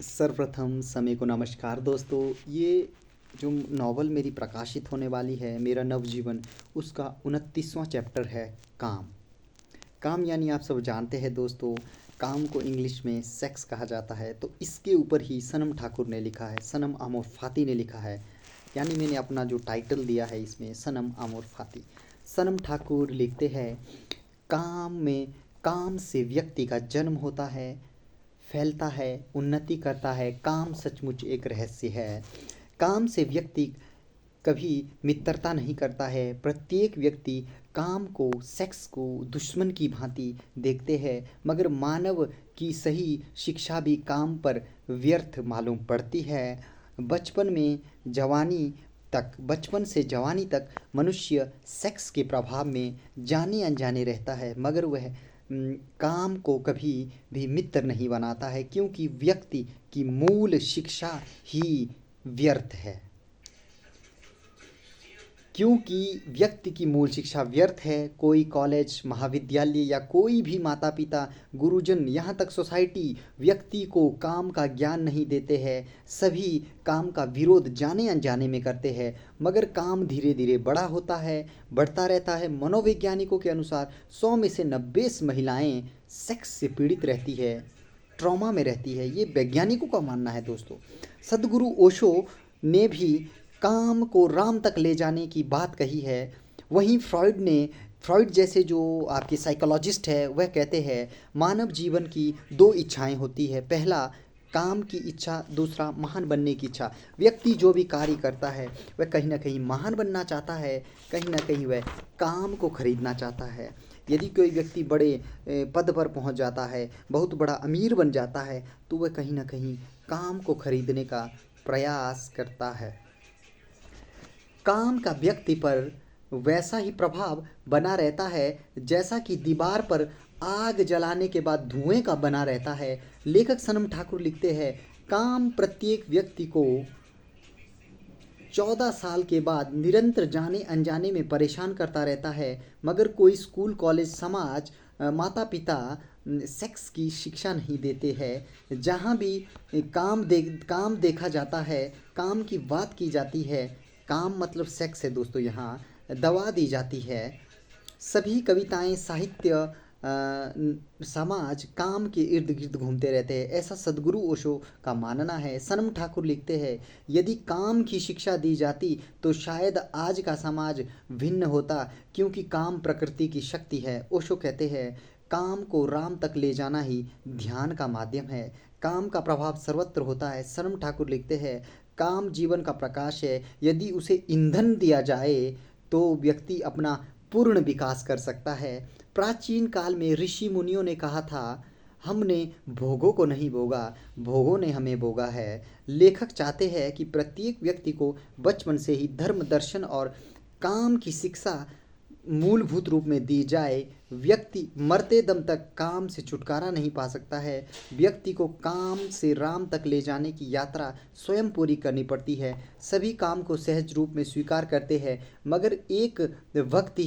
सर्वप्रथम समय को नमस्कार दोस्तों। ये जो नॉवल मेरी प्रकाशित होने वाली है, मेरा नवजीवन, उसका 29वां चैप्टर है काम। काम यानी आप सब जानते हैं दोस्तों, काम को इंग्लिश में सेक्स कहा जाता है। तो इसके ऊपर ही सनम ठाकुर ने लिखा है, सनम आमोर फाती ने लिखा है। यानी मैंने अपना जो टाइटल दिया है इसमें, सनम आमोर फाती। सनम ठाकुर लिखते हैं, काम से व्यक्ति का जन्म होता है, फैलता है, उन्नति करता है। काम सचमुच एक रहस्य है। काम से व्यक्ति कभी मित्रता नहीं करता है। प्रत्येक व्यक्ति काम को, सेक्स को दुश्मन की भांति देखते हैं। मगर मानव की सही शिक्षा भी काम पर व्यर्थ मालूम पड़ती है। बचपन से जवानी तक मनुष्य सेक्स के प्रभाव में जाने अनजाने रहता है, मगर वह काम को कभी भी मित्र नहीं बनाता है, क्योंकि व्यक्ति की मूल शिक्षा ही व्यर्थ है। कोई कॉलेज, महाविद्यालय या कोई भी माता पिता, गुरुजन, यहाँ तक सोसाइटी व्यक्ति को काम का ज्ञान नहीं देते हैं। सभी काम का विरोध जाने अनजाने में करते हैं, मगर काम धीरे धीरे बढ़ता रहता है। मनोवैज्ञानिकों के अनुसार 100 में से 90 महिलाएं सेक्स से पीड़ित रहती है, ट्रॉमा में रहती है। ये वैज्ञानिकों का मानना है दोस्तों। सदगुरु ओशो ने भी काम को राम तक ले जाने की बात कही है। वहीं फ्रॉइड जैसे जो आपके साइकोलॉजिस्ट है, वह कहते हैं मानव जीवन की दो इच्छाएं होती है। पहला काम की इच्छा, दूसरा महान बनने की इच्छा। व्यक्ति जो भी कार्य करता है वह कहीं ना कहीं महान बनना चाहता है, कहीं ना कहीं वह काम को खरीदना चाहता है। यदि कोई व्यक्ति बड़े पद पर पहुंच जाता है, बहुत बड़ा अमीर बन जाता है, तो वह कहीं ना कहीं काम को खरीदने का प्रयास करता है। काम का व्यक्ति पर वैसा ही प्रभाव बना रहता है जैसा कि दीवार पर आग जलाने के बाद धुएं का बना रहता है। लेखक सनम ठाकुर लिखते हैं, काम प्रत्येक व्यक्ति को 14 साल के बाद निरंतर जाने अनजाने में परेशान करता रहता है, मगर कोई स्कूल, कॉलेज, समाज, माता पिता सेक्स की शिक्षा नहीं देते हैं। जहाँ भी काम देखा जाता है, काम की बात की जाती है, काम मतलब सेक्स है दोस्तों, यहाँ दवा दी जाती है। सभी कविताएं, साहित्य, समाज काम के इर्द गिर्द घूमते रहते हैं, ऐसा सदगुरु ओशो का मानना है। सनम ठाकुर लिखते हैं, यदि काम की शिक्षा दी जाती तो शायद आज का समाज भिन्न होता, क्योंकि काम प्रकृति की शक्ति है। ओशो कहते हैं, काम को राम तक ले जाना ही ध्यान का माध्यम है। काम का प्रभाव सर्वत्र होता है। सनम ठाकुर लिखते हैं, काम जीवन का प्रकाश है। यदि उसे ईंधन दिया जाए तो व्यक्ति अपना पूर्ण विकास कर सकता है। प्राचीन काल में ऋषि मुनियों ने कहा था, हमने भोगों को नहीं भोगा, भोगों ने हमें भोगा है। लेखक चाहते हैं कि प्रत्येक व्यक्ति को बचपन से ही धर्म, दर्शन और काम की शिक्षा मूलभूत रूप में दी जाए। व्यक्ति मरते दम तक काम से छुटकारा नहीं पा सकता है। व्यक्ति को काम से राम तक ले जाने की यात्रा स्वयं पूरी करनी पड़ती है। सभी काम को सहज रूप में स्वीकार करते हैं, मगर एक व्यक्ति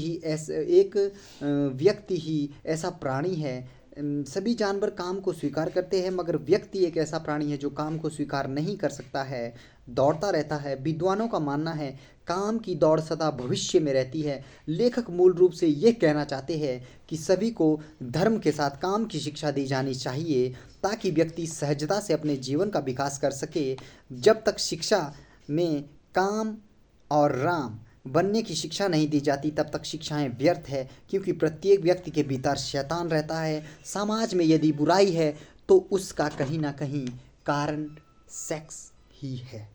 ही ऐसा प्राणी है। सभी जानवर काम को स्वीकार करते हैं, मगर व्यक्ति एक ऐसा प्राणी है जो काम को स्वीकार नहीं कर सकता है, दौड़ता रहता है। विद्वानों का मानना है, काम की दौड़ सदा भविष्य में रहती है। लेखक मूल रूप से ये कहना चाहते हैं कि सभी को धर्म के साथ काम की शिक्षा दी जानी चाहिए, ताकि व्यक्ति सहजता से अपने जीवन का विकास कर सके। जब तक शिक्षा में काम और राम बनने की शिक्षा नहीं दी जाती, तब तक शिक्षाएं व्यर्थ है, क्योंकि प्रत्येक व्यक्ति के भीतर शैतान रहता है। समाज में यदि बुराई है तो उसका कहीं ना कहीं कारण सेक्स ही है,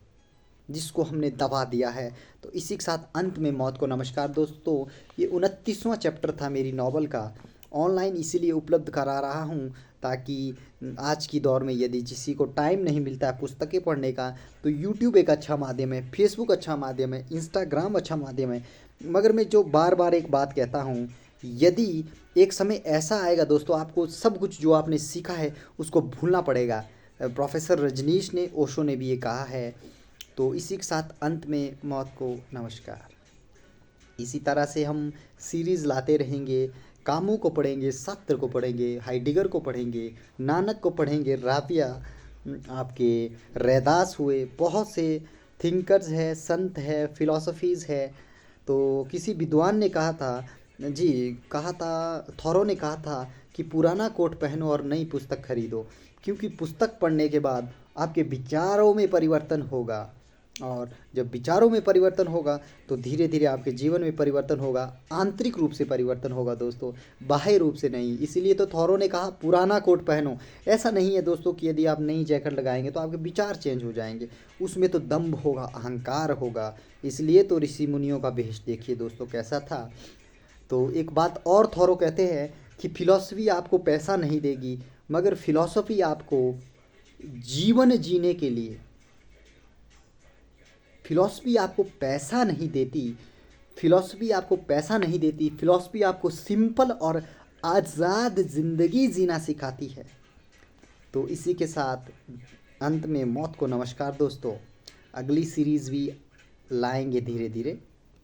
जिसको हमने दबा दिया है। तो इसी के साथ अंत में मौत को नमस्कार दोस्तों। ये 29वां चैप्टर था मेरी नॉवल का। ऑनलाइन इसीलिए उपलब्ध करा रहा हूँ ताकि आज की दौर में यदि किसी को टाइम नहीं मिलता है पुस्तकें पढ़ने का, तो यूट्यूब एक अच्छा माध्यम है, फेसबुक अच्छा माध्यम है, इंस्टाग्राम अच्छा माध्यम है। मगर मैं जो बार बार एक बात कहता हूँ, यदि एक समय ऐसा आएगा दोस्तों, आपको सब कुछ जो आपने सीखा है उसको भूलना पड़ेगा। प्रोफेसर रजनीश ने, ओशो ने भी ये कहा है। तो इसी के साथ अंत में मौत को नमस्कार। इसी तरह से हम सीरीज़ लाते रहेंगे। कामू को पढ़ेंगे, सात्र को पढ़ेंगे, हाइडिगर को पढ़ेंगे, नानक को पढ़ेंगे, राबिया आपके रैदास हुए, बहुत से थिंकर्स है, संत है, फिलॉसफीज़ है। तो किसी विद्वान ने कहा था, जी, कहा था, थॉरो ने कहा था कि पुराना कोट पहनो और नई पुस्तक खरीदो, क्योंकि पुस्तक पढ़ने के बाद आपके विचारों में परिवर्तन होगा, और जब विचारों में परिवर्तन होगा तो धीरे धीरे आपके जीवन में परिवर्तन होगा, आंतरिक रूप से परिवर्तन होगा दोस्तों, बाह्य रूप से नहीं। इसीलिए तो थॉरो ने कहा पुराना कोट पहनो। ऐसा नहीं है दोस्तों कि यदि आप नई जैकेट लगाएंगे तो आपके विचार चेंज हो जाएंगे, उसमें तो दम्भ होगा, अहंकार होगा। इसलिए तो ऋषि मुनियों का भेष देखिए दोस्तों कैसा था। तो एक बात और थॉरो कहते हैं कि फिलॉसफी आपको पैसा नहीं देगी, मगर फिलॉसफी आपको जीवन जीने के लिए, फिलॉसफी आपको पैसा नहीं देती, फिलॉसफी आपको पैसा नहीं देती, फिलॉसफी आपको सिंपल और आज़ाद ज़िंदगी जीना सिखाती है। तो इसी के साथ अंत में मौत को नमस्कार दोस्तों। अगली सीरीज़ भी लाएंगे धीरे धीरे।